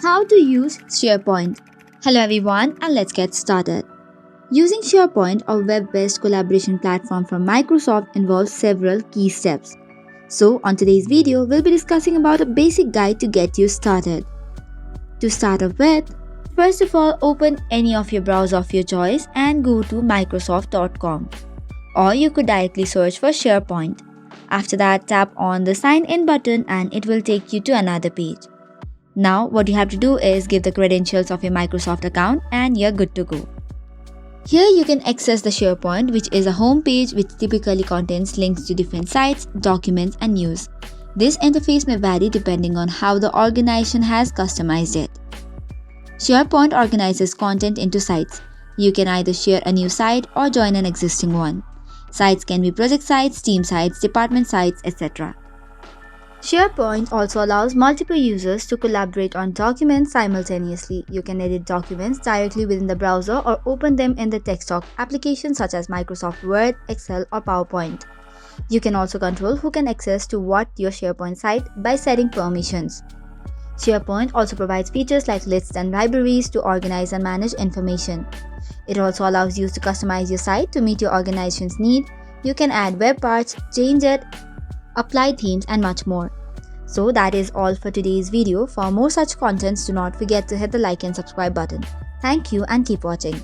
How to use SharePoint. Hello everyone, and let's get started. Using SharePoint, a web-based collaboration platform from Microsoft, involves several key steps. So on today's video, we'll be discussing about a basic guide to get you started. To start off with, first of all, open any of your browser of your choice and go to microsoft.com. Or you could directly search for SharePoint. After that, tap on the sign in button and it will take you to another page. Now what you have to do is give the credentials of your Microsoft account and you're good to go. Here you can access the SharePoint, which is a home page which typically contains links to different sites, documents and news. This interface may vary depending on how the organization has customized it. SharePoint organizes content into sites. You can either share a new site or join an existing one. Sites can be project sites, team sites, department sites, etc. SharePoint also allows multiple users to collaborate on documents simultaneously. You can edit documents directly within the browser or open them in the desktop applications such as Microsoft Word, Excel or PowerPoint. You can also control who can access to what your SharePoint site by setting permissions. SharePoint also provides features like lists and libraries to organize and manage information. It also allows you to customize your site to meet your organization's need. You can add web parts, change it, apply themes and much more. So that is all for today's video. For more such contents, do not forget to hit the like and subscribe button. Thank you and keep watching.